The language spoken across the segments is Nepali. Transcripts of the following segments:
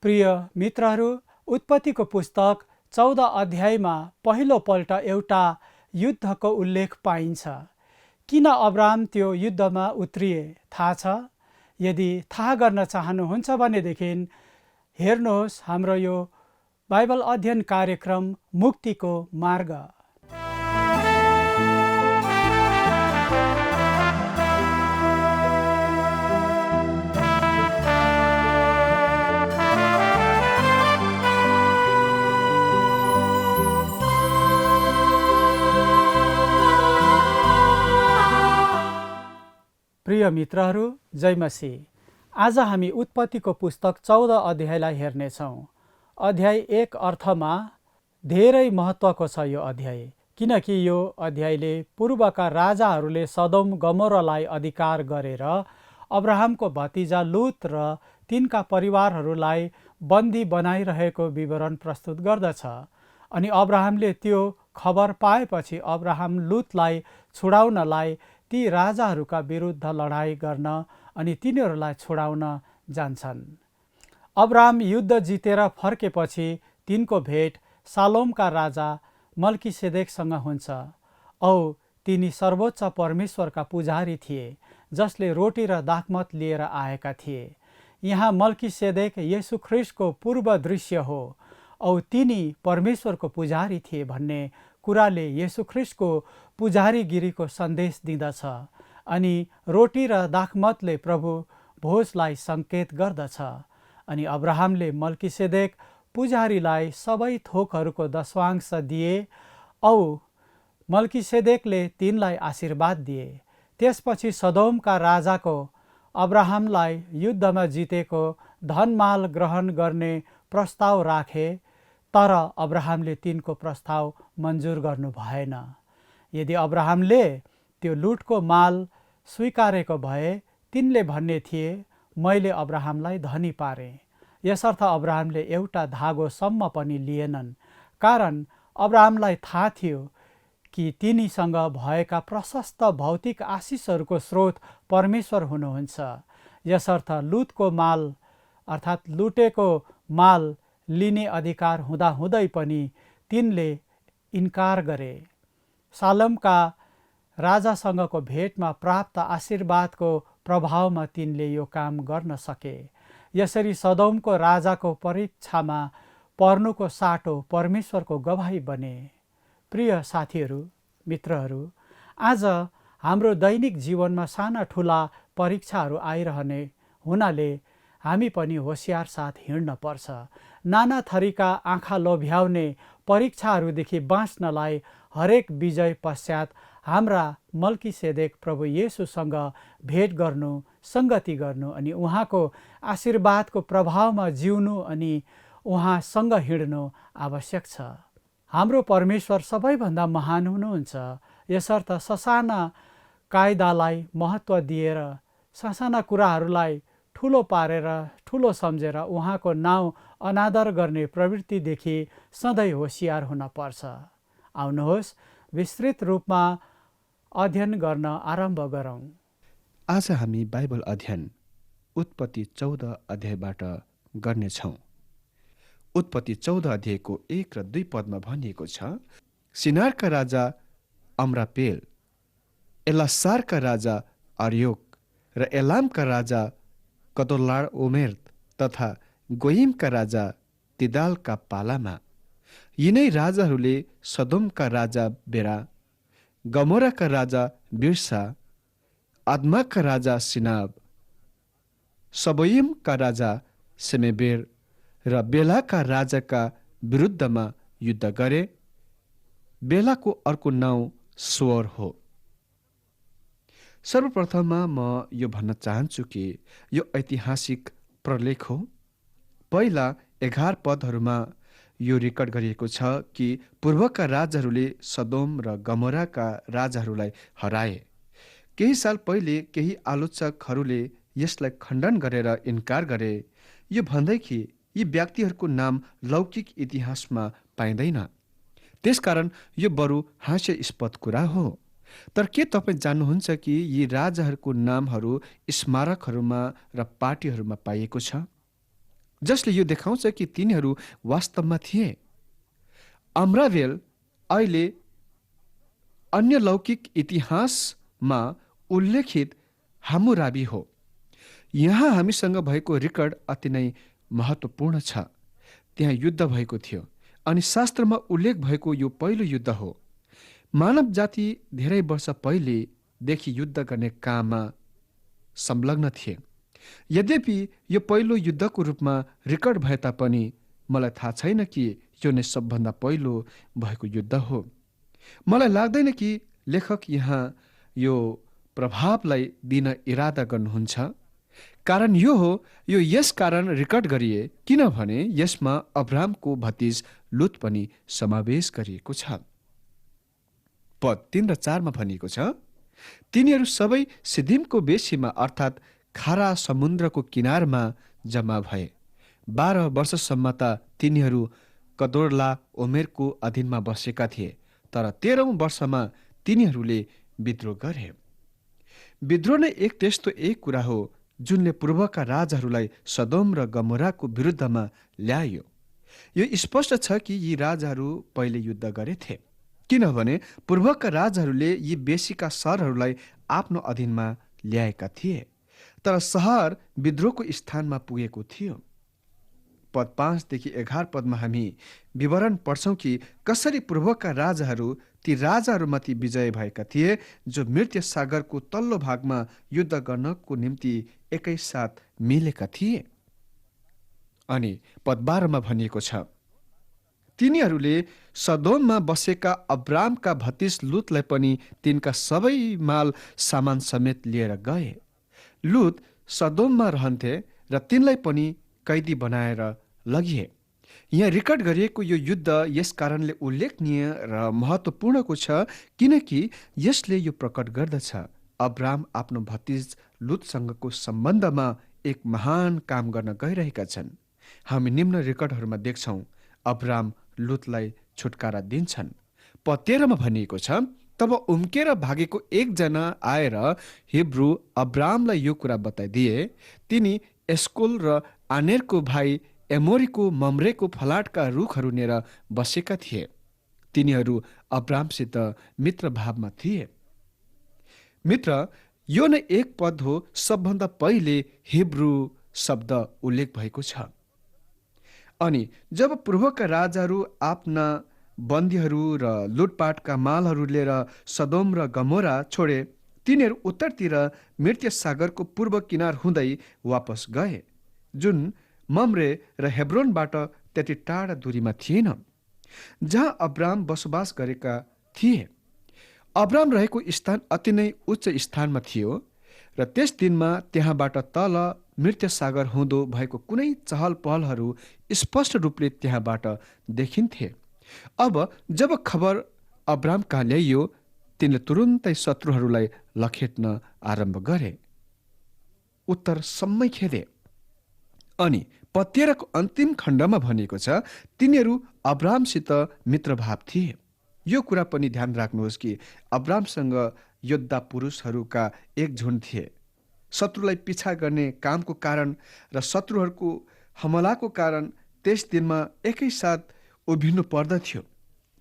प्रिय मित्रहरू, उत्पत्तिको पुस्तक 14 अध्यायमा पहिलोपल्ट एउटा युद्धको उल्लेख पाइन्छ। किन अब्राहम त्यो युद्धमा उत्रिए थाहा छ? यदि थाहा गर्न चाहनुहुन्छ भनेदेखि हेर्नुहोस् हाम्रो यो बाइबल अध्ययन कार्यक्रम मुक्तिको मार्ग। प्रिय मित्रहरू, जय मसीह। आज हामी उत्पत्तिको पुस्तक 14 अध्यायलाई हेर्नेछौँ। अध्याय 1 अर्थमा धेरै महत्त्वको छ यो अध्याय, किनकि यो अध्यायले पूर्वका राजाहरूले सदोम गमोरालाई अधिकार गरेर अब्राहमको भतिजा लुत र तिनका परिवारहरूलाई बन्दी बनाइरहेको विवरण प्रस्तुत गर्दछ। अनि अब्राहमले त्यो खबर पाएपछि अब्राहम लुतलाई छुडाउनलाई ती राजाहरूका विरुद्ध लडाईँ गर्न अनि तिनीहरूलाई छुडाउन जान्छन्। अब्राहम युद्ध जितेर फर्केपछि तिनको भेट सालोमका राजा मल्किसेदेकसँग हुन्छ। तिनी सर्वोच्च परमेश्वरका पुजारी थिए, जसले रोटी र दाखमत लिएर आएका थिए। यहाँ मल्किसेदेक येशू ख्रिस्टको पूर्व दृश्य हो। तिनी परमेश्वरको पुजारी थिए भन्ने कुराले येशू ख्रिस्टको पुजारीगिरीको सन्देश दिँदछ। अनि रोटी र दाखमतले प्रभु भोजलाई सङ्केत गर्दछ। अनि अब्राहमले मल्किसेदेक पुजारीलाई सबै थोकहरूको दशवांश दिए। मल्किसेदेकले तिनलाई आशीर्वाद दिए। त्यसपछि सदोमका राजाको अब्राहमलाई युद्धमा जितेको धनमाल ग्रहण गर्ने प्रस्ताव राखे, तर अब्राहमले तिनको प्रस्ताव मन्जुर गर्नु भएन। यदि अब्राहमले त्यो लुटको माल स्वीकारेको भए तिनले भन्ने थिए, मैले अब्राहमलाई धनी पारेँ। यसर्थ अब्राहमले एउटा धागोसम्म पनि लिएनन्, कारण अब्राहमलाई थाहा थियो कि तिनीसँग भएका प्रशस्त भौतिक आशिषहरूको स्रोत परमेश्वर हुनुहुन्छ। यसर्थ लुटको माल अर्थात् लुटेको माल लिने अधिकार हुँदाहुँदै पनि तिनले इन्कार गरे। सालोमका राजासँगको भेटमा प्राप्त आशीर्वादको प्रभावमा तिनले यो काम गर्न सके। यसरी सदोमको राजाको परीक्षामा पर्नुको साटो परमेश्वरको गवाही बने। प्रिय साथीहरू, मित्रहरू, आज हाम्रो दैनिक जीवनमा साना ठुला परीक्षाहरू आइरहने हुनाले हामी पनि होसियार साथ हिँड्न पर्छ। नाना थरीका आँखा लोभ्याउने परीक्षाहरूदेखि बाँच्नलाई हरेक विजय पश्चात हाम्रा मल्किसेदेक प्रभु येशूसँग भेट गर्नु, सङ्गति गर्नु अनि उहाँको आशीर्वादको प्रभावमा जिउनु अनि उहाँसँग हिँड्नु आवश्यक छ। हाम्रो परमेश्वर सबैभन्दा महान हुनुहुन्छ। यसर्थ ससाना कायदालाई महत्त्व दिएर ससाना कुराहरूलाई ठुलो पारेर ठुलो सम्झेर उहाँको नाउँ अनादर गर्ने प्रवृत्तिदेखि सधैँ होसियार हुन पर्छ। आउनुहोस् विस्तृत रूपमा अध्ययन गर्न आरम्भ गरौँ। आज हामी बाइबल अध्ययन उत्पत्ति 14 अध्यायबाट गर्नेछौँ। उत्पत्ति 14 अध्यायको 1 र 2 पदमा भनिएको छ, सिनारका राजा अम्रापेल, एलासारका राजा अर्योक र एलामका राजा कदोलार ओमेर तथा गोइमका राजा तिदालका पालामा यिनै राजाहरूले सदोमका राजा बेरा, गमोराका राजा बिर्सा, अदमाका राजा सिनाब, सबोयिमका राजा सेमेबेर र बेलाका राजाका विरुद्धमा युद्ध गरे। बेलाको अर्को नाउँ सोर हो। सर्वप्रथममा म यो भन्न चाहन्छु कि यो ऐतिहासिक प्रलेख हो। पहिला 11 पदहरूमा यो रेकर्ड गरिएको छ कि पूर्वका राजाहरूले सदोम र गमोराका राजाहरूलाई हराए। केही साल पहिले केही आलोचकहरूले यसलाई खण्डन गरेर इन्कार गरे, यो भन्दै कि यी व्यक्तिहरूको नाम लौकिक इतिहासमा पाइँदैन। त्यसकारण यो बरु हास्यास्पद कुरा हो। तर के तपाईँ जान्नुहुन्छ कि यी राजाहरूको नामहरू स्मारकहरूमा र पाटीहरूमा पाइएको छ? जसले यो देखाउँछ कि तिनीहरू वास्तवमा थिए। अम्रावेल अहिले अन्य लौकिक इतिहासमा उल्लेखित हामुराबी हो। यहाँ हामीसँग भएको रेकर्ड अति नै महत्त्वपूर्ण छ। त्यहाँ युद्ध भएको थियो अनि शास्त्रमा उल्लेख भएको यो पहिलो युद्ध हो। मानव जाति धेरै वर्ष पहिलेदेखि युद्ध गर्ने काममा संलग्न थिए। यद्यपि यो पहिलो युद्धको रूपमा रेकर्ड भए तापनि मलाई थाहा छैन कि यो नै सबभन्दा पहिलो भएको युद्ध हो। मलाई लाग्दैन कि लेखक यहाँ यो प्रभावलाई दिन इरादा गर्नुहुन्छ। कारण यो हो, यो यस कारण रेकर्ड गरिए किनभने यसमा अब्रामको भतिज लुत पनि समावेश गरिएको छ। पद 3 र 4 मा भनिएको छ, तिनीहरू सबै सिद्धिमको बेसीमा अर्थात् खारा समुद्रको किनारमा जम्मा भए। 12 वर्षसम्म त तिनीहरू कदोर्ला ओमेरको अधीनमा बसेका थिए, तर 13औं वर्षमा तिनीहरूले विद्रोह गरे। विद्रोह नै त्यस्तो एक कुरा हो जुनले पूर्वका राजाहरूलाई सदोम र गमोराको विरुद्धमा ल्यायो। यो स्पष्ट छ कि यी राजाहरू पहिले युद्ध गरेथे, किनभने पूर्वका राजाहरूले यी बेसीका सहरहरूलाई आफ्नो अधीनमा ल्याएका थिए, तर सहर विद्रोहको स्थानमा पुगेको थियो। पद 5 देखि 11 पदमा हामी विवरण पढ्छौं कि कसरी पूर्वका राजाहरू ती राजाहरूमाथि विजय भएका थिए जो मृत्य सागरको तल्लो भागमा युद्ध गर्नको निम्ति एकैसाथ मिलेका थिए। अनि पद 12 मा भनिएको छ, तिनीहरूले सदोममा बसेका अब्रामका भतिज लुतलाई पनि तिनका सबै माल सामान समेत लिएर गए। लुत सदोममा रहन्थे र तिनलाई पनि कैदी बनाएर लगिए। यहाँ रेकर्ड गरिएको यो युद्ध यस कारणले उल्लेखनीय र महत्त्वपूर्णको छ किनकि यसले यो प्रकट गर्दछ अब्राम आफ्नो भतिज लुतसँगको सम्बन्धमा एक महान काम गर्न गइरहेका छन्। हामी निम्न रेकर्डहरूमा देख्छौं अब्राम लुतलाई छुटकारा दिन्छन्। पद 13 मा भनिएको छ, तब उम्केर भागेको एकजना आएर हिब्रू अब्रामलाई यो कुरा बताइदिए, तिनी एस्कोल र आनेरको भाइ एमोरीको मम्रेको फलाटका रुखहरू लिएर बसेका थिए। तिनीहरू अब्रामसित मित्र भावमा थिए। मित्र, यो नै एक पद हो सबभन्दा पहिले हिब्रू शब्द उल्लेख भएको छ। अनि जब पूर्वका राजाहरू आफ्ना बन्दीहरू र लुटपाटका मालहरू लिएर सदोम र गमोरा छोडे, तिनीहरू उत्तरतिर मृत्य सागरको पूर्व किनार हुँदै वापस गए, जुन मम्रे र हेब्रोनबाट त्यति टाढा दूरीमा थिएन, जहाँ अब्राम बसोबास गरेका थिए। अब्राम रहेको स्थान अति नै उच्च स्थानमा थियो र त्यस दिनमा त्यहाँबाट तल मृत्य सागर हुँदो भएको कुनै चहल पहलहरू स्पष्ट रूपले त्यहाँबाट देखिन्थे। अब जब खबर अब्राम कहाँ ल्याइयो, तिनले तुरुन्तै शत्रुहरूलाई लखेट्न आरम्भ गरे, उत्तर सम्मै खेदे। अनि पद 13 को अन्तिम खण्डमा भनिएको छ, तिनीहरू अब्रामसित मित्रभाव थिए। यो कुरा पनि ध्यान राख्नुहोस् कि अब्रामसँग योद्धा पुरुषहरूका एक झुन्ड थिए। शत्रुलाई पिछा गर्ने कामको कारण र शत्रुहरूको हमलाको कारण त्यस दिनमा एकैसाथ उभिनु पर्दथ्यो।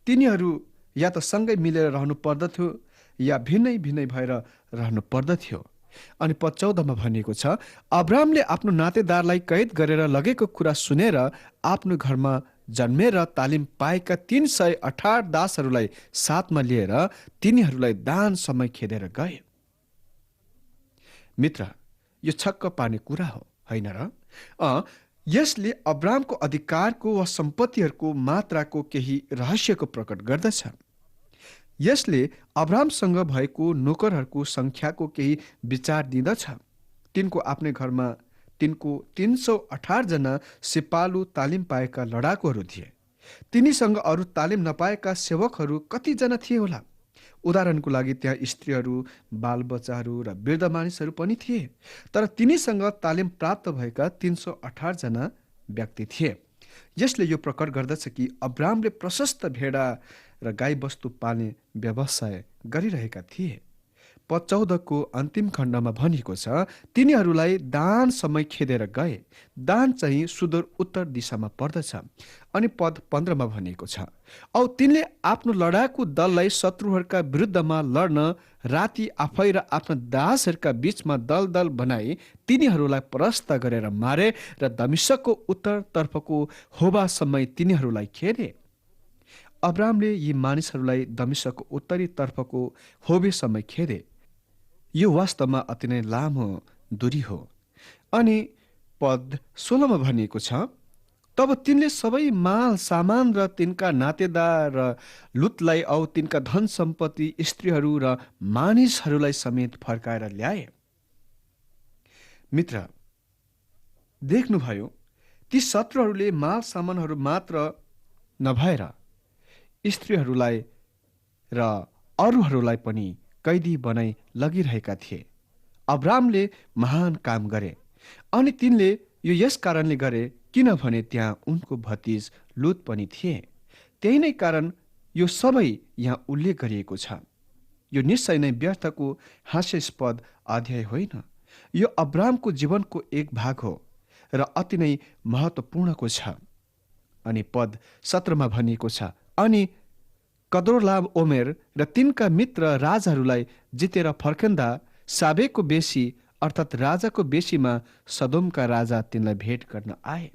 तिनीहरू या त सँगै मिलेर रहनु पर्दथ्यो या भिन्नै भिन्नै भएर रहनु पर्दथ्यो। अनि पद 14 मा भनिएको छ, अब्रामले आफ्नो नातेदारलाई कैद गरेर लगेको कुरा सुनेर आफ्नो घरमा जन्मेर तालिम पाएका 318 दासहरूलाई साथमा लिएर तिनीहरूलाई दान समय खेदेर गए। मित्र, यो छक्क पार्ने कुरा हो, होइन र? यसले अब्रामको अधिकारको वा सम्पत्तिहरूको मात्राको केही रहस्यको प्रकट गर्दछ। यसले अब्रामसँग भएको नोकरहरूको संख्याको केही विचार दिँदछ। तिनको आफ्नै घरमा तिनको 318 जना सिपालु तालिम पाएका लडाकुहरू थिए। तिनीसँग अरू तालिम नपाएका सेवकहरू कतिजना थिए होला? उदाहरणको लागि त्यहाँ स्त्रीहरू, बालबच्चाहरू र वृद्ध मानिसहरू पनि थिए, तर तिनीसँग तालिम प्राप्त भएका 318 जना व्यक्ति थिए। यसले यो प्रकट गर्दछ कि अब्रामले प्रशस्त भेडा र गाई बस्तु पाल्ने व्यवसाय गरिरहेका थिए। पद 14 को अन्तिम खण्डमा भनिएको छ, तिनीहरूलाई दान समय खेदेर गए। दान चाहिँ सुदूर उत्तर दिशामा पर्दछ। अनि पद 15 मा भनिएको छ, औ तिनले आफ्नो लडाकु दललाई शत्रुहरूका विरुद्धमा लड्न राति आफै र आफ्ना दासहरूका बीचमा दल दल बनाई तिनीहरूलाई परास्त गरेर मारे र दमिश्कको उत्तरतर्फको होबासम्म तिनीहरूलाई खेदे। अब्रामले यी मानिसहरूलाई दमिश्कको उत्तरी तर्फको होबेसम्म खेदे। यो वास्तवमा अति नै लामो दूरी हो। अनि पद 16 मा भनिएको छ, तब तिनले सबै माल सामान र तिनका नातेदार र लुतलाई औ तिनका धन सम्पत्ति, स्त्रीहरू र मानिसहरूलाई समेत फर्काएर ल्याए। मित्र, देख्नुभयो, ती शत्रुहरूले माल सामानहरू मात्र नभएर स्त्रीहरूलाई र अरूहरूलाई पनि कैदी बनाई लगिरहेका थिए। अब्रामले महान काम गरे अनि तिनले यो यस कारणले गरे किनभने त्यहाँ उनको भतिज लुत पनि थिए। त्यही नै कारण यो सबै यहाँ उल्लेख गरिएको छ। यो निश्चय नै व्यर्थको हास्यास्पद अध्याय होइन। यो अब्रामको जीवनको एक भाग हो र अति नै महत्त्वपूर्णको छ। अनि पद 17 मा भनिएको छ, अनि कदोरलाम ओमेर र तिनका मित्र राजाहरूलाई जितेर फर्कँदा साबेको बेसी अर्थात् राजाको बेसीमा सदोमका राजा तिनलाई भेट गर्न आए।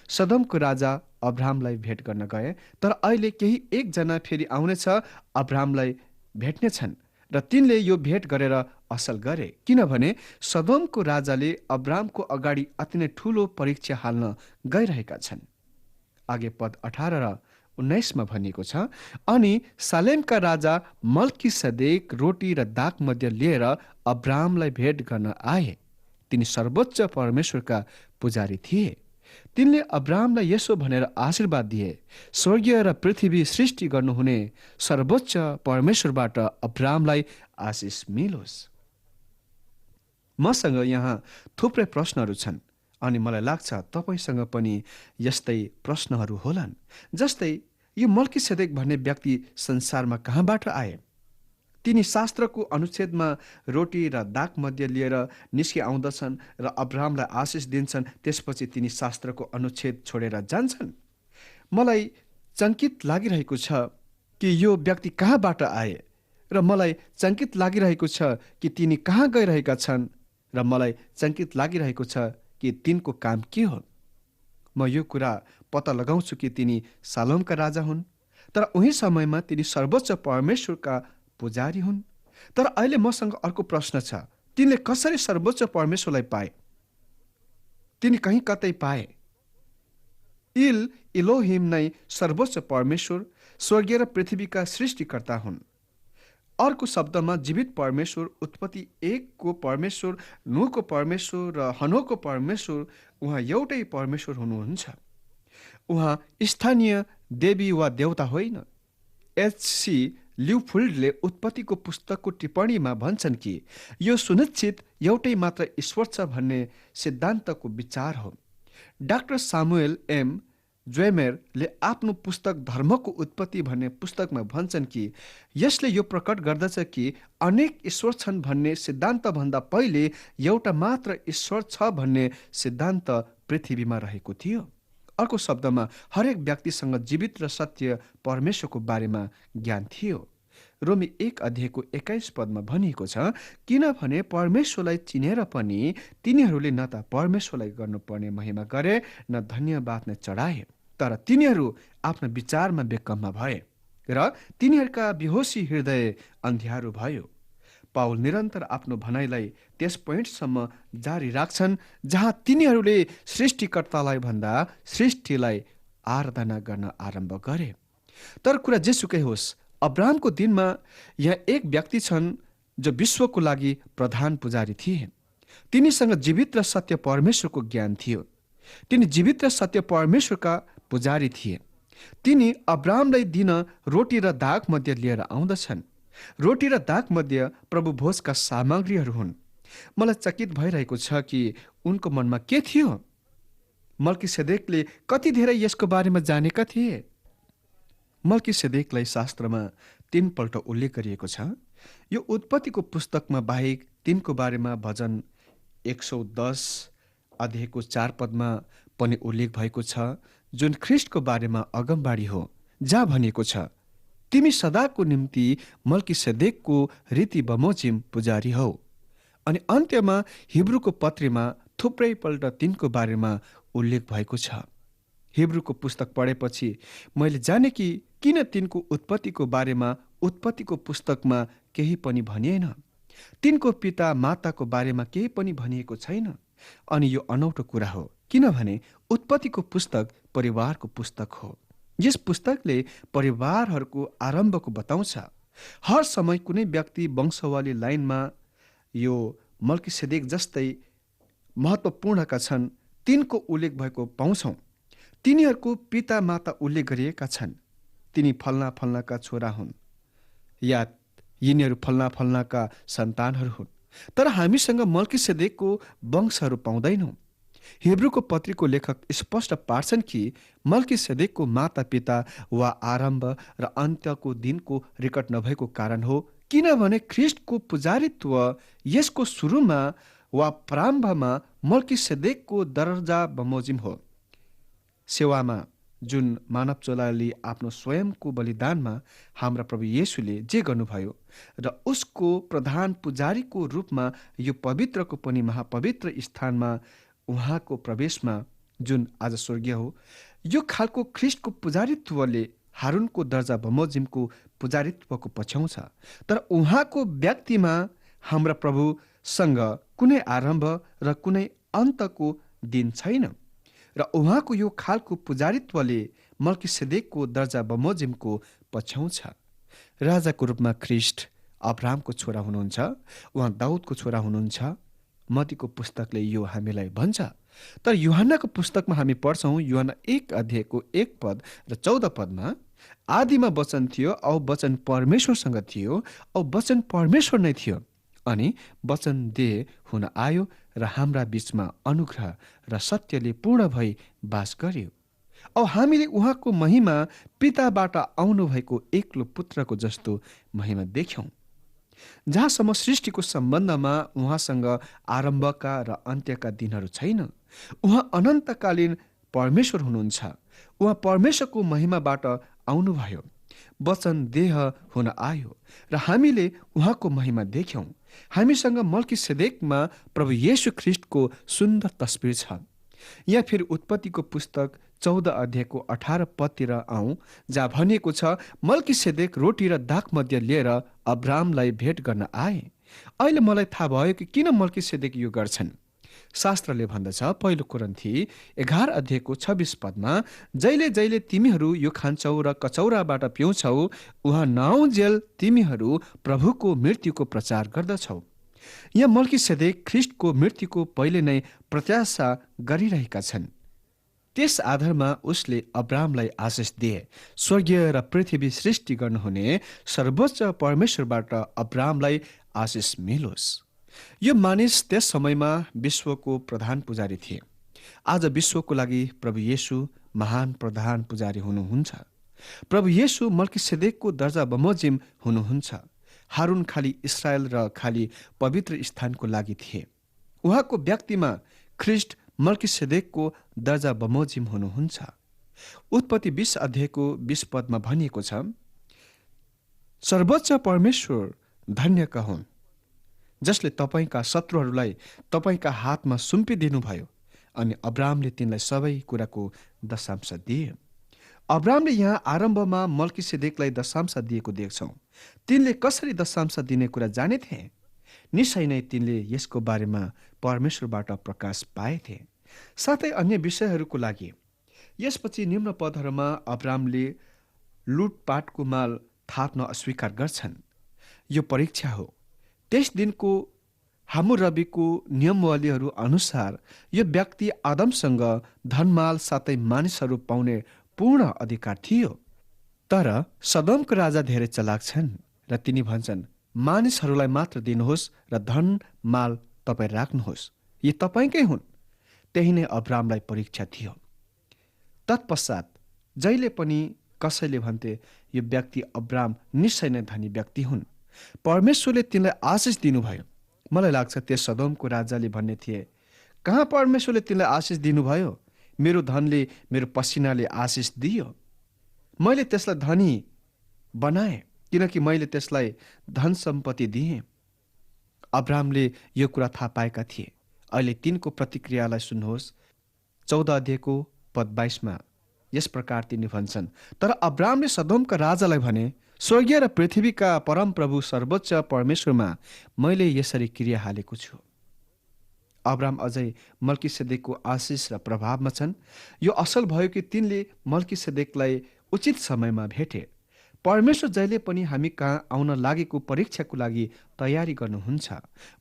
सदोमको राजा अब्रामलाई भेट गर्न गए, तर अहिले केही एकजना फेरि आउनेछ अब्रामलाई भेट्नेछन् र तिनले यो भेट गरेर असल गरे, किनभने सदोमको राजाले अब्रामको अगाडि अति नै ठूलो परीक्षा हाल्न गइरहेका छन्। आगे पद 18 र 19 मा भनिएको छ, अनि सालेमका राजा मल्कीसदेक रोटी र दाग मध्य लिएर अब्रामलाई भेट गर्न आए। तिनी सर्वोच्च परमेश्वरका पुजारी थिए। तिनले अब्रामलाई यसो भनेर आशीर्वाद दिए, स्वर्गीय र पृथ्वी सृष्टि गर्नुहुने सर्वोच्च परमेश्वरबाट अब्रामलाई आशिष मिलोस्। मसँग यहाँ थुप्रै प्रश्नहरू छन् अनि मलाई लाग्छ तपाईसँग पनि यस्तै प्रश्नहरू होलान्। जस्तै, यो मल्कीसदेक भन्ने व्यक्ति संसारमा कहाँबाट आए? तिनी शास्त्रको अनुच्छेदमा रोटी र दाग मध्य लिएर निस्कि आउँदछन् र अब्रामलाई आशिष दिन्छन्, त्यसपछि तिनी शास्त्रको अनुच्छेद छोडेर जान्छन्। मलाई चङ्कित लागिरहेको छ कि यो व्यक्ति कहाँबाट आए र मलाई चङ्कित लागिरहेको छ कि तिनी कहाँ गइरहेका छन् र मलाई चङ्कित लागिरहेको छ कि तिनको काम के हो। म यो कुरा पत्ता लगाउँछु कि तिनी सालोमका राजा हुन्, तर उही समयमा तिनी सर्वोच्च परमेश्वरका पुजारी हुन्। तर अहिले मसँग अर्को प्रश्न छ, तिनले कसरी सर्वोच्च परमेश्वरलाई पाए? तिनी कहीँ कतै पाए? इलोहिम नै सर्वोच्च परमेश्वर, स्वर्गीय र पृथ्वीका सृष्टिकर्ता हुन्। अर्को शब्दमा जीवित परमेश्वर, उत्पत्ति 1 को परमेश्वर, नूहको परमेश्वर र हनोको परमेश्वर, उहाँ एउटै परमेश्वर हुनुहुन्छ। उहाँ स्थानीय देवी वा देवता होइन। एच.सी. ल्युफिल्डले उत्पत्तिको पुस्तकको टिप्पणीमा भन्छन् कि यो सुनिश्चित एउटै मात्र ईश्वर छ भन्ने सिद्धान्तको विचार हो। Doctor Samuel am. ज्वेमेरले आफ्नो पुस्तक धर्मको उत्पत्ति भन्ने पुस्तकमा भन्छन् कि यसले यो प्रकट गर्दछ कि अनेक ईश्वर छन् भन्ने सिद्धान्तभन्दा पहिले एउटा मात्र ईश्वर छ भन्ने सिद्धान्त पृथ्वीमा रहेको थियो। अर्को शब्दमा, हरेक व्यक्तिसँग जीवित र सत्य परमेश्वरको बारेमा ज्ञान थियो। रोमी 1 अध्यायको 21 पदमा भनिएको छ, किनभने परमेश्वरलाई चिनेर पनि तिनीहरूले न त परमेश्वरलाई गर्नुपर्ने महिमा गरे न धन्यवाद नै चढाए, तर तिनीहरू आफ्नो विचारमा बेकम्मा भए र तिनीहरूका बेहोसी हृदय अन्ध्यारो भयो। पाउल निरन्तर आफ्नो भनाइलाई त्यस पोइन्टसम्म जारी राख्छन् जहाँ तिनीहरूले सृष्टिकर्तालाई भन्दा सृष्टिलाई आराधना गर्न आरम्भ गरे। तर कुरा जेसुकै होस्, अब्रामको दिनमा यहाँ एक व्यक्ति छन् जो विश्वको लागि प्रधान पुजारी थिए। तिनीसँग जीवित र सत्य परमेश्वरको ज्ञान थियो। तिनी जीवित र सत्य परमेश्वरका पुजारी थिए। तिनी अब्रामलाई दिन रोटी र दाग मध्य लिएर आउँदछन्। रोटी र दाग मध्य प्रभु भोजका सामग्रीहरू हुन्। मलाई चकित भइरहेको छ कि उनको मनमा के थियो। मल्कीसेदेकले कति धेरै यसको बारेमा जानेका थिए। मल्कीसेदेकलाई शास्त्रमा 3 पल्ट उल्लेख गरिएको छ। यो उत्पत्तिको पुस्तकमा बाहेक तिनको बारेमा भजन 110 अध्यायको 4 पदमा पनि उल्लेख भएको छ, जुन ख्रिस्टको बारेमा अगमबाडी हो, जहाँ भनिएको छ, तिमी सदाको निम्ति मल्कीसेदेकको रीति बमोजिम पुजारी हौ। अनि अन्त्यमा हिब्रूको पत्रीमा थुप्रै पल्ट तिनको बारेमा उल्लेख भएको छ। हिब्रूको पुस्तक पढेपछि मैले जाने कि किन तिनको उत्पत्तिको बारेमा उत्पत्तिको पुस्तकमा केही पनि भनिएन। तिनको पिता माताको बारेमा केही पनि भनिएको छैन। अनि यो अनौठो कुरा हो, किनभने उत्पत्तिको पुस्तक परिवारको पुस्तक हो। यस पुस्तकले परिवारहरूको आरम्भको बताउँछ। हर समय कुनै व्यक्ति वंशावली लाइनमा यो मल्कीसेदेक जस्तै महत्त्वपूर्णका छन्, तिनको उल्लेख भएको पाउँछौँ। तिनीहरूको पिता माता उल्लेख गरिएका छन्। तिनी फल्ना फल्नाका छोरा हुन् या यिनीहरू फल्ना फल्नाका सन्तानहरू हुन्। तर हामीसँग मल्कीसेदेकको वंशहरू पाउँदैनौँ। हिब्रूको पत्रीको लेखक स्पष्ट पार्छन् कि मल्कीसेदेकको माता पिता वा आरम्भ र अन्त्यको दिनको रेकर्ड नभएको कारण हो, किनभने ख्रिस्टको पुजारित्व यसको सुरुमा वा प्रारम्भमा मल्कीसेदेकको दर्जा बमोजिम हो। सेवामा जुन मानव चोलाले आफ्नो स्वयंको बलिदानमा हाम्रा प्रभु येशूले जे गर्नुभयो र उसको प्रधान पुजारीको रूपमा यो पवित्रको पनि महापवित्र स्थानमा उहाँको प्रवेशमा जुन आज स्वर्गीय हो, यो खालको ख्रिस्टको पुजारित्वले हारुनको दर्जा बमोजिमको पुजारित्वको पछ्याउँछ। तर उहाँको व्यक्तिमा हाम्रा प्रभुसँग कुनै आरम्भ र कुनै अन्तको दिन छैन र उहाँको यो खालको पुजारित्वले मल्कीसेदेकको दर्जा बमोजिमको पछ्याउँछ। राजाको रूपमा ख्रिस्ट अब्राहमको छोरा हुनुहुन्छ, उहाँ दाउदको छोरा हुनुहुन्छ। मत्तीको पुस्तकले यो हामीलाई भन्छ। तर यूहन्नाको पुस्तकमा हामी पढ्छौँ, यूहन्ना 1 अध्यायको 1 पद र 14 पदमा, आदिमा वचन थियो औ वचन परमेश्वरसँग थियो औ वचन परमेश्वर नै थियो, अनि वचन देह हुन आयो र हाम्रा बीचमा अनुग्रह र सत्यले पूर्ण भई बास गर्यो। औ हामीले उहाँको महिमा पिताबाट आउनु भएको एक्लो पुत्रको जस्तो महिमा देख्यौँ। जहाँसम्म सृष्टिको सम्बन्धमा उहाँसँग आरम्भका र अन्त्यका दिनहरू छैन। उहाँ अनन्तकालीन परमेश्वर हुनुहुन्छ। उहाँ परमेश्वरको महिमाबाट आउनुभयो। वचन देह हुन आयो र हामीले उहाँको महिमा देख्यौँ। हामीसँग मल्कीसेदेकमा प्रभु येशू ख्रिस्टको सुन्दर तस्बिर छ। यहाँ फेरि उत्पत्तिको पुस्तक 14 अध्यायको 18 पदतिर आउँ, जहाँ भनिएको छ, मल्कीसेदेक रोटी र दाखमध्य लिएर अब्रामलाई भेट गर्न आए। अहिले मलाई थाहा भयो कि किन मल्कीसेदेक यो गर्छन्। शास्त्रले भन्दछ, पहिलो कोरिन्थी 11 अध्यायको 26 पदमा, जहिले जहिले तिमीहरू यो खान्छौ र कचौराबाट पिउँछौ, उहाँ नआउन्जेल तिमीहरू प्रभुको मृत्युको प्रचार गर्दछौ। यहाँ मल्कीसेदेक ख्रिस्टको मृत्युको पहिले नै प्रत्याशा गरिरहेका छन्। त्यस आधारमा उसले अब्रामलाई आशिष दिए। स्वर्गीय र पृथ्वी सृष्टि गर्नुहुने सर्वोच्च परमेश्वरबाट अब्रामलाई आशिष मिलोस्। यो मानिस त्यस समयमा विश्वको प्रधान पुजारी थिए। आज विश्वको लागि प्रभु येशू महान प्रधान पुजारी हुनुहुन्छ। प्रभु येशू मल्कीसेदेकको दर्जा बमोजिम हुनुहुन्छ। हारुन खाली इस्रायल र खाली पवित्र स्थानको लागि थिए। उहाँको व्यक्तिमा ख्रिस्ट मल्कीसेदेकको दर्जा बमोजिम हुनुहुन्छ। उत्पत्ति 20 अध्यायको 20 पदमा भनिएको छ, सर्वोच्च परमेश्वर धन्यका हुन्, जसले तपाईँका शत्रुहरूलाई तपाईँका हातमा सुम्पिदिनुभयो। अनि अब्रामले तिनलाई सबै कुराको दशांश दिए। अब्रामले यहाँ आरम्भमा मल्कीसेदेकलाई दशांश दिएको देख्छौँ। तिनले कसरी दशांश दिने कुरा जानेथे। निश्चय नै तिनले यसको बारेमा परमेश्वरबाट प्रकाश पाएथे, साथै अन्य विषयहरूको लागि। यसपछि निम्न पदहरूमा अब्रामले लुटपाटको माल थाप्न अस्वीकार गर्छन्। यो परीक्षा हो। त्यस दिनको हामुरबीको नियमावलीहरू अनुसार यो व्यक्ति आदमसँग धनमाल साथै मानिसहरू पाउने पूर्ण अधिकार थियो। तर सदमको राजा धेरै चलाक छन् र तिनी भन्छन्, मानिसहरूलाई मात्र दिनुहोस् र धन माल तपाईँ राख्नुहोस्, यी तपाईँकै हुन्। त्यही नै अब्रामलाई परीक्षा थियो। तत्पश्चात जहिले पनि कसैले भन्थे, यो व्यक्ति अब्राम निश्चय नै धनी व्यक्ति हुन्, परमेश्वरले तिनलाई आशिष दिनुभयो। मलाई लाग्छ त्यस सदोमको राजाले भन्ने थिए, कहाँ परमेश्वरले तिनलाई आशिष दिनुभयो? मेरो धनले, मेरो पसिनाले आशिष दियो। मैले त्यसलाई धनी बनाएँ किनकि मैले त्यसलाई धन सम्पत्ति दिएँ। अब्राहमले यो कुरा थाहा पाएका थिए। अहिले तिनको प्रतिक्रियालाई सुन्नुहोस्। 14 अध्यायको पद 22मा यस प्रकार तिनी भन्छन्, तर अब्राहमले सदोमका राजालाई भने, स्वर्गीय र पृथ्वीका परमप्रभु सर्वोच्च परमेश्वरमा मैले यसरी क्रिया हालेको छु। अब्राहम अझै मल्कीसेदेकको आशिष र प्रभावमा छन्। यो असल भयो कि तिनले मल्कीसेदेकलाई उचित समयमा भेटे। परमेश्वर जहिले पनि हामी कहाँ आउन लागेको परीक्षाको लागि तयारी गर्नुहुन्छ।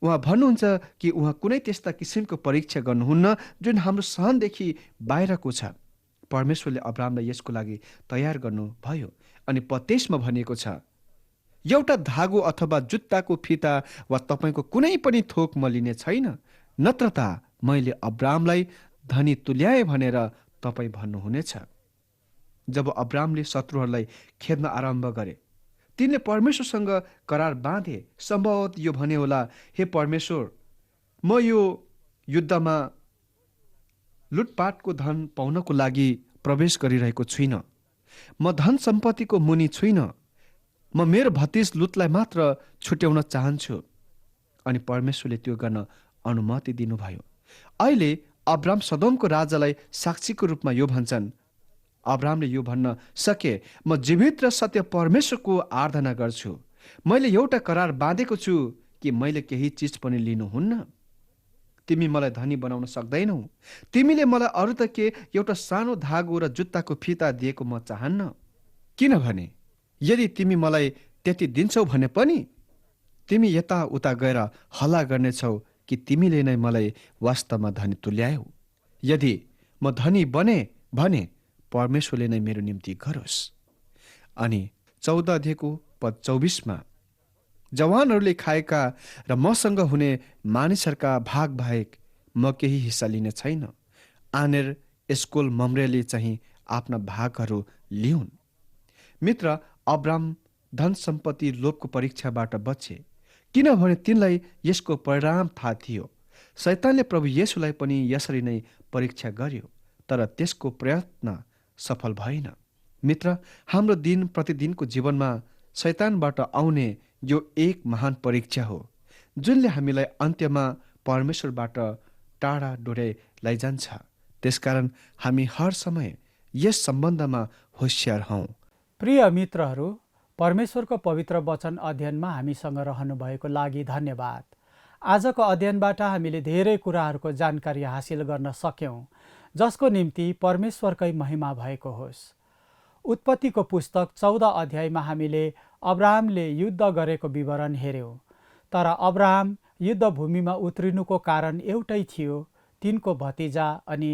उहाँ भन्नुहुन्छ कि उहाँ कुनै त्यस्ता किसिमको परीक्षा गर्नुहुन्न जुन हाम्रो सहनदेखि बाहिरको छ। परमेश्वरले अब्राहमलाई यसको लागि तयार गर्नुभयो। अनि पद 23मा भनिएको छ, एउटा धागो अथवा जुत्ताको फिता वा तपाईँको कुनै पनि थोक म लिने छैन, नत्र त मैले अब्राहमलाई धनी तुल्याएँ भनेर तपाईँ भन्नुहुनेछ। जब अब्राहमले शत्रुहरूलाई खेद्न आरम्भ गरे, तिनले परमेश्वरसँग करार बाँधे। सम्भवतः यो भने होला, हे परमेश्वर, म यो युद्धमा लुटपाटको धन पाउनको लागि प्रवेश गरिरहेको छुइनँ। म धन सम्पत्तिको मुनि छुइनँ। म मेरो भतिज लुतलाई मात्र छुट्याउन चाहन्छु। अनि परमेश्वरले त्यो गर्न अनुमति दिनुभयो। अहिले अब्राहम सदोमको राजालाई साक्षीको रूपमा यो भन्छन्। अब्राहमले यो भन्न सके, म जीवित र सत्य परमेश्वरको आराधना गर्छु। मैले एउटा करार बाँधेको छु कि मैले केही चिज पनि लिनुहुन्न। तिमी मलाई धनी बनाउन सक्दैनौ। तिमीले मलाई अरू त के एउटा सानो धागो र जुत्ताको फिता दिएको म चाहन्न। किनभने यदि तिमी मलाई त्यति दिन्छौ भने पनि तिमी यताउता गएर हल्ला गर्नेछौ कि तिमीले नै मलाई वास्तवमा धनी तुल्यायौ। यदि म धनी बने भने परमेश्वरले नै मेरो निम्ति गरोस्। अनि 14 अध्यायको पद 24मा जवानहरूले खाएका र मसँग हुने मानिसहरूका भाग बाहेक म केही हिस्सा लिने छैन। आनेर, एस्कोल, मम्रेले चाहिँ आफ्ना भागहरू लिउन्। मित्र, अब्राहम धन सम्पत्ति लोभको परीक्षाबाट बचे किनभने तिनलाई यसको परिणाम थाहा थियो। शैतानले प्रभु येशूलाई पनि यसरी नै परीक्षा गर्यो, तर त्यसको प्रयत्न सफल भएन। मित्र, हाम्रो दिन प्रतिदिनको जीवनमा शैतानबाट आउने यो एक महान परीक्षा हो जुनले हामीलाई अन्त्यमा परमेश्वरबाट टाढा डोर्याइ लैजान्छ। त्यसकारण हामी हर समय यस सम्बन्धमा होशियार हौँ। प्रिय मित्रहरू, परमेश्वरको पवित्र वचन अध्ययनमा हामीसँग रहनुभएको लागि धन्यवाद। आजको अध्ययनबाट हामीले धेरै कुराहरूको जानकारी हासिल गर्न सक्यौँ, जसको निम्ति परमेश्वरकै महिमा भएको होस्। उत्पत्तिको पुस्तक 14 अध्यायमा हामीले अब्राहमले युद्ध गरेको विवरण हेऱ्यौँ। तर अब्राहम युद्धभूमिमा उत्रिनुको कारण एउटै थियो, तिनको भतिजा अनि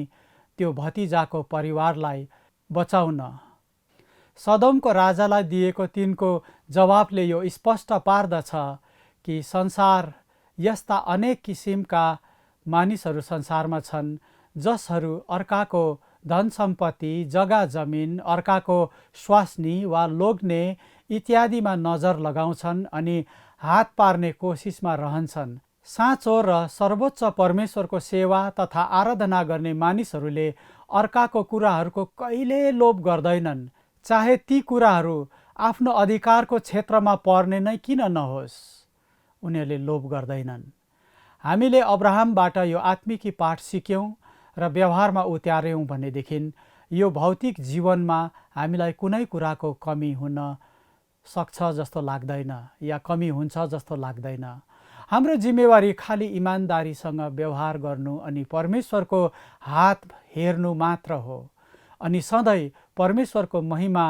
त्यो भतिजाको परिवारलाई बचाउन। सदोमको राजालाई दिएको तिनको जवाफले यो स्पष्ट पार्दछ कि संसार यस्ता अनेक किसिमका मानिसहरू संसारमा छन् जसहरू अर्काको धन सम्पत्ति, जग्गा जमिन, अर्काको स्वास्नी वा लोग्ने इत्यादिमा नजर लगाउँछन् अनि हात पार्ने कोसिसमा रहन्छन्। साँचो र सर्वोच्च परमेश्वरको सेवा तथा आराधना गर्ने मानिसहरूले अर्काको कुराहरूको कहिले लोभ गर्दैनन्, चाहे ती कुराहरू आफ्नो अधिकारको क्षेत्रमा पर्ने नै किन नहोस्। उनीहरूले लोभ गर्दैनन्। हामीले अब्राहमबाट यो आत्मिकी पाठ सिक्यौँ र व्यवहारमा उतार्यौँ भनेदेखि यो भौतिक जीवनमा हामीलाई कुनै कुराको कमी हुन सक्छ जस्तो लाग्दैन या कमी हुन्छ जस्तो लाग्दैन। हाम्रो जिम्मेवारी खालि इमान्दारीसँग व्यवहार गर्नु अनि परमेश्वरको हात हेर्नु मात्र हो अनि सधैँ परमेश्वरको महिमा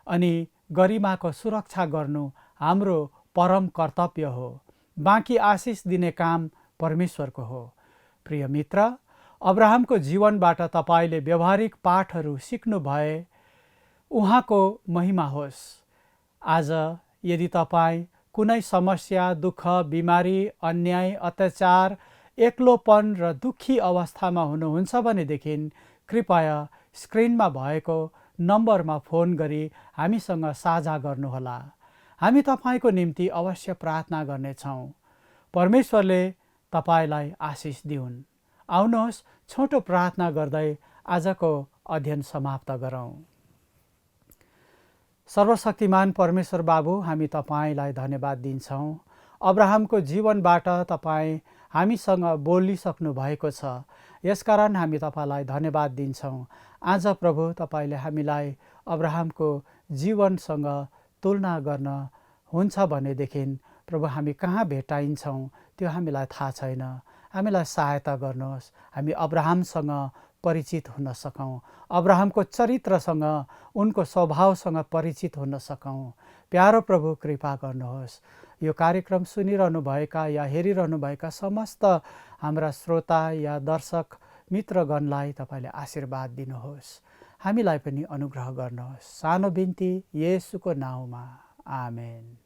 अनि गरिमाको सुरक्षा गर्नु हाम्रो परम कर्तव्य हो। बाँकी आशिष दिने काम परमेश्वरको हो। प्रिय मित्र, अब्राहमको जीवनबाट तपाईले व्यवहारिक पाठहरू सिक्नु भए उहाँको महिमा होस्। आज यदि तपाईँ कुनै समस्या, दुःख, बिमारी, अन्याय, अत्याचार, एक्लोपन र दुःखी अवस्थामा हुनुहुन्छ भनेदेखि कृपया स्क्रिनमा भएको नम्बरमा फोन गरी हामीसँग साझा गर्नुहोला। हामी तपाईँको निम्ति अवश्य प्रार्थना गर्नेछौँ। परमेश्वरले तपाईँलाई आशिष दिउन्। आउनुहोस् छोटो प्रार्थना गर्दै आजको अध्ययन समाप्त गरौँ। सर्वशक्तिमान परमेश्वर बाबु, हामी तपाईँलाई धन्यवाद दिन्छौँ। अब्राहमको जीवनबाट तपाईँ हामीसँग बोलिसक्नु भएको छ, यसकारण हामी तपाईँलाई धन्यवाद दिन्छौँ। आज प्रभु, तपाईँले हामीलाई अब्राहमको जीवनसँग तुलना गर्न हुन्छ भनेदेखि प्रभु हामी कहाँ भेटाइन्छौँ त्यो हामीलाई थाहा छैन। हामीलाई सहायता गर्नुहोस्, हामी अब्राहमसँग परिचित हुन सकौँ, अब्राहमको चरित्रसँग, उनको स्वभावसँग परिचित हुन सकौँ। प्यारो प्रभु, कृपा गर्नुहोस्। यो कार्यक्रम सुनिरहनुभएका या हेरिरहनुभएका समस्त हाम्रा श्रोता या दर्शक मित्रगणलाई तपाईँले आशीर्वाद दिनुहोस्। हामीलाई पनि अनुग्रह गर्नुहोस्। सानो बिन्ती येशूको नाउँमा, आमेन।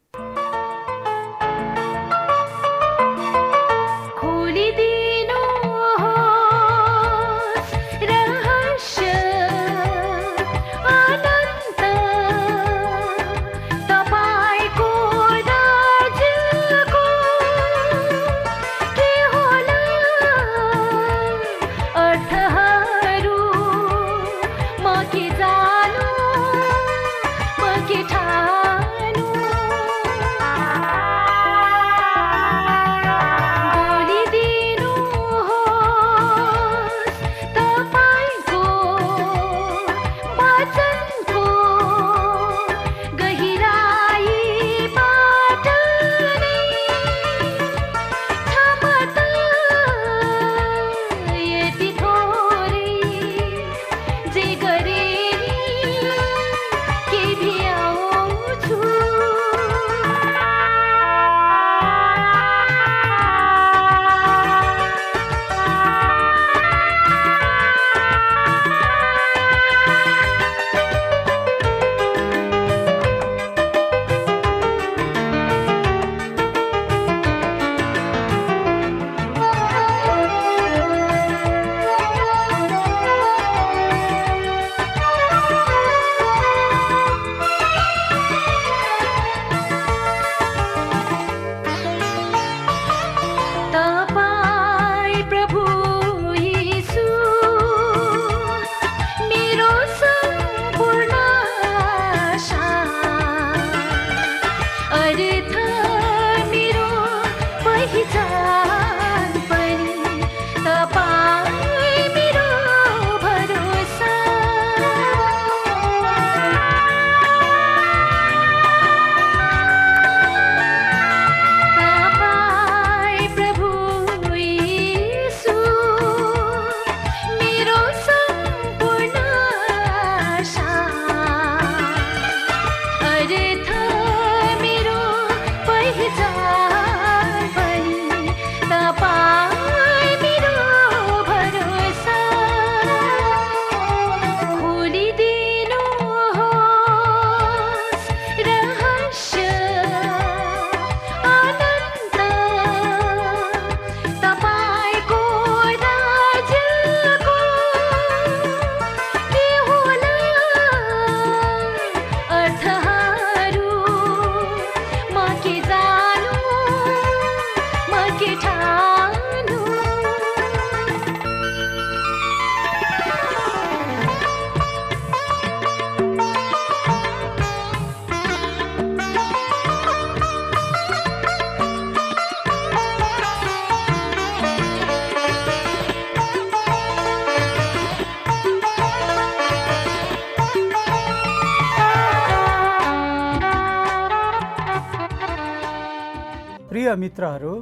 प्रिय मित्रहरू,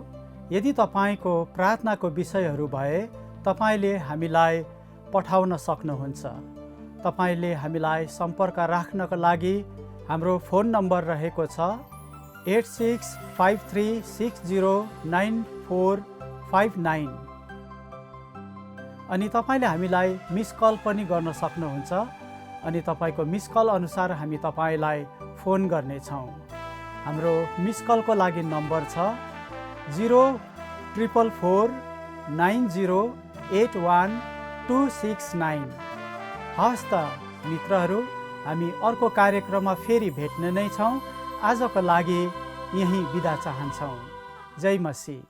यदि तपाईको प्रार्थनाको विषयहरू भए तपाईले हामीलाई पठाउन सक्नुहुन्छ। तपाईले हामीलाई सम्पर्क राख्नका लागि हाम्रो फोन नम्बर रहेको छ 8653609459 अनि तपाईले हामीलाई मिस कल पनि गर्न सक्नुहुन्छ। अनि तपाईको मिस कल अनुसार हामी तपाईलाई फोन गर्नेछौँ। हाम्रो मिस कलको लागि नम्बर छ 04449081269। हवस् त मित्रहरू, हामी अर्को कार्यक्रममा फेरि भेट्ने नै छौँ। आजको लागि यहीँ बिदा चाहन्छौँ। जय मसीह।